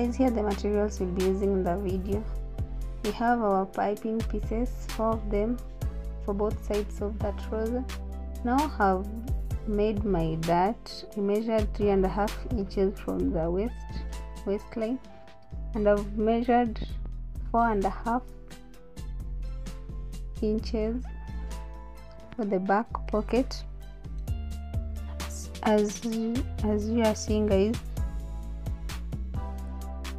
guys, here are the materials we'll be using in the video. We have our piping pieces, 4 of them for both sides of the trouser. Now I have made my dart. I measured 3.5 inches from the waistline, and I've measured 4.5 inches for the back pocket. As you are seeing, guys,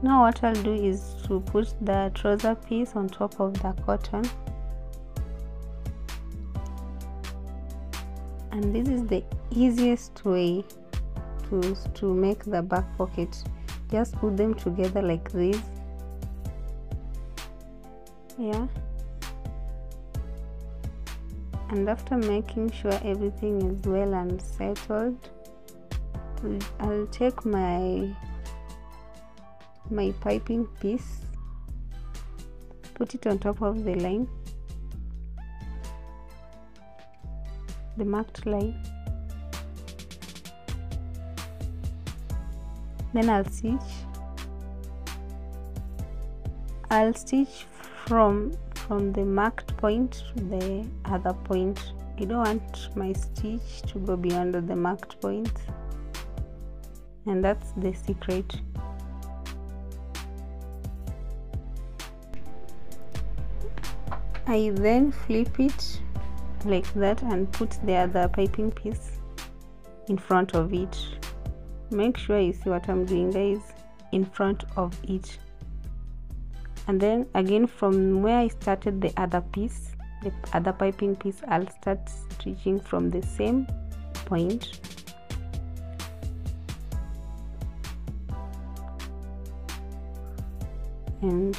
now what I'll do is to put the trouser piece on top of the cotton, and this is the easiest way to make the back pocket. Just put them together like this, yeah, and after making sure everything is well and settled, I'll take my piping piece, put it on top of the line, the marked line, then I'll stitch from the marked point to the other point. I don't want my stitch to go beyond the marked point, and that's the secret. I then flip it like that and put the other piping piece in front of it. Make sure you see what I'm doing, guys, in front of it. And then again, from where I started the other piece, the other piping piece, I'll start stitching from the same point, and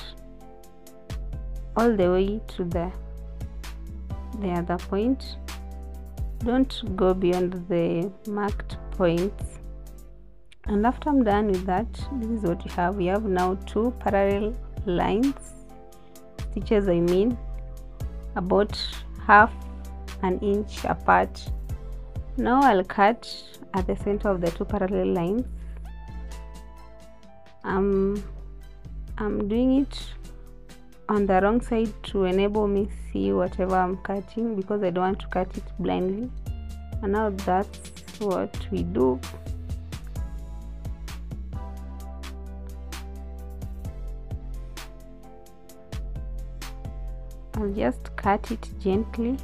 all the way to the other point. Don't go beyond the marked points. And after I'm done with that, this is what you have. We have now 2 parallel lines, stitches I mean, about half an inch apart. Now I'll cut at the center of the 2 parallel lines. I'm doing it on the wrong side to enable me see whatever I'm cutting, because I don't want to cut it blindly. And now that's what we do. I'll just cut it gently,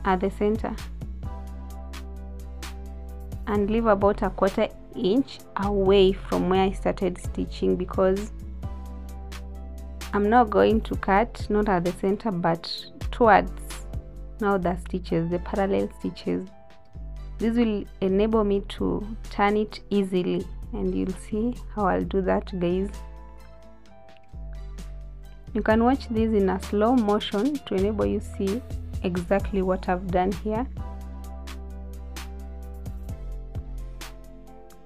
at the center, and leave about a 1/4 inch away from where I started stitching, because I'm not going to cut not at the center but towards now the stitches, the parallel stitches. This will enable me to turn it easily, and you'll see how I'll do that, guys. You can watch this in a slow motion to enable you see exactly what I've done here.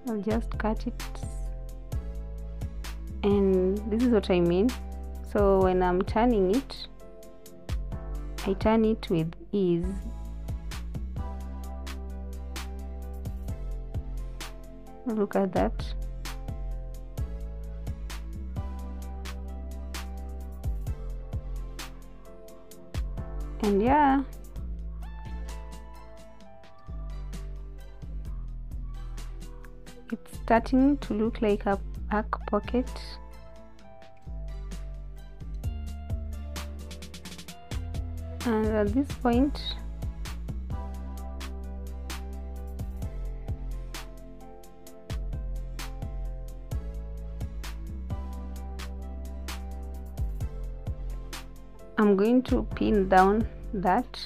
I'll just cut it, and this is what I mean. So when I'm turning it, I turn it with ease. Look at that. And yeah, it's starting to look like a back pocket. And at this point, I'm going to pin down that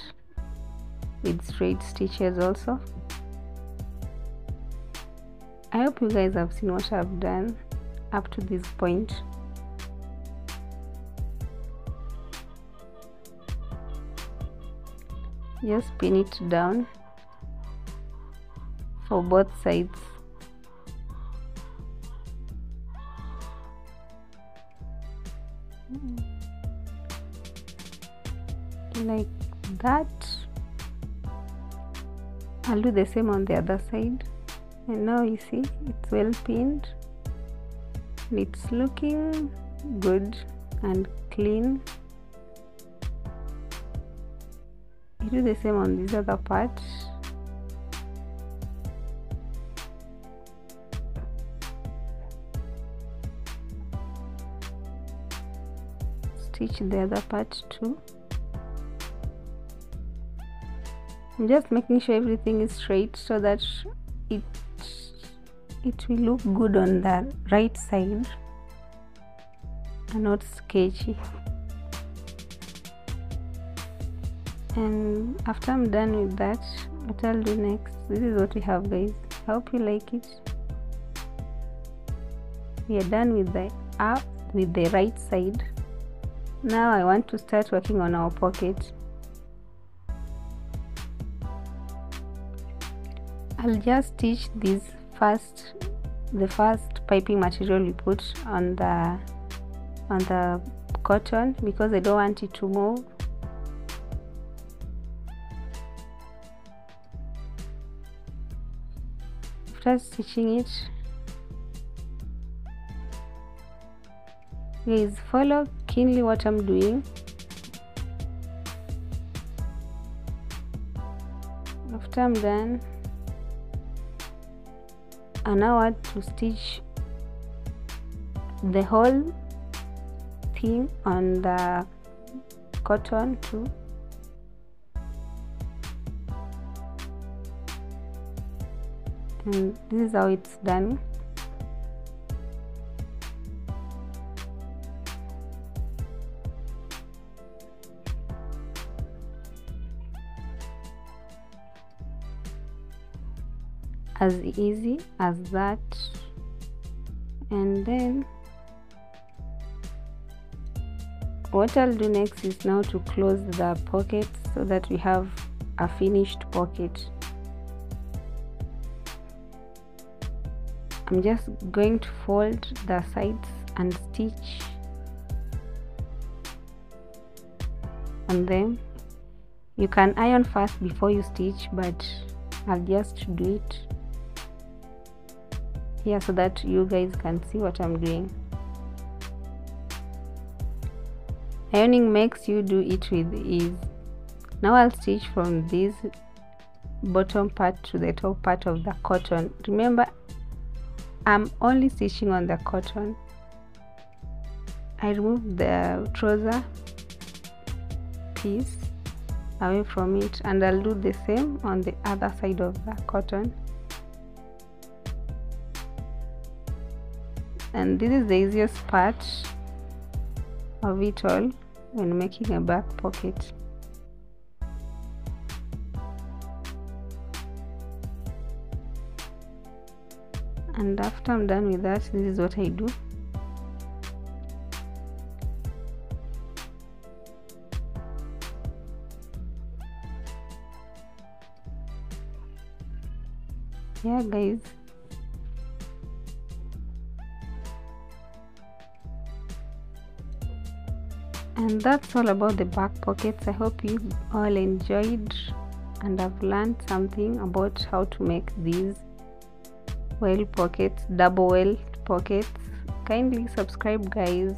with straight stitches also. I hope you guys have seen what I've done up to this point. Just pin it down for both sides. Like that, I'll do the same on the other side, and now you see it's well pinned and it's looking good and clean. You do the same on this other part. Stitch the other part too. I'm just making sure everything is straight so that it will look good on the right side and not sketchy. And after I'm done with that, what I'll do next, this is what we have, guys. I hope you like it. We are done with the right side. Now I want to start working on our pocket. I'll just stitch the first piping material we put on the cotton because I don't want it to move. After stitching it, guys, follow keenly what I'm doing. After I'm done, I now want to stitch the whole thing on the cotton too. And this is how it's done. As easy as that. And then what I'll do next is now to close the pockets so that we have a finished pocket. I'm just going to fold the sides and stitch on them. You can iron first before you stitch, but I'll just do it here so that you guys can see what I'm doing. Ironing makes you do it with ease. Now I'll stitch from this bottom part to the top part of the cotton. Remember, I'm only stitching on the cotton. I remove the trouser piece away from it, and I'll do the same on the other side of the cotton. And this is the easiest part of it all when making a back pocket. And after I'm done with that, this is what I do. Yeah, guys. And that's all about the back pockets. I hope you all enjoyed and have learned something about how to make these welt pockets, double welt pockets. Kindly subscribe, guys.